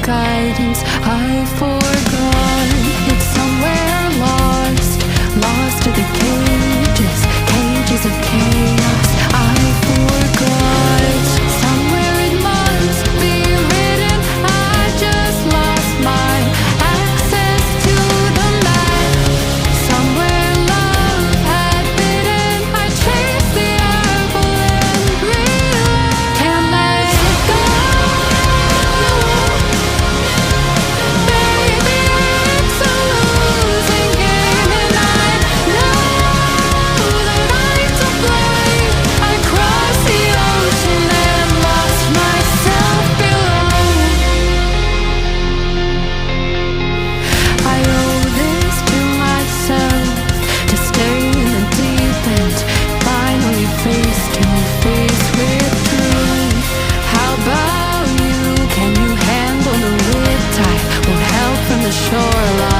guidance I forgot. It's somewhere lost, lost to the cages, cages of chaos I forgot. Somewhere it must be written, I just lost my access to the map. Somewhere love had bitten, I chased the apple and realized can't let it go. Baby, it's a losing game, and I know that I'm to blame. I crossed the ocean and lost myself below. I owe this to myself, to stay in the deep end, finally face to face with truth. How about you? Can you handle the riptide? Won't help from the shoreline.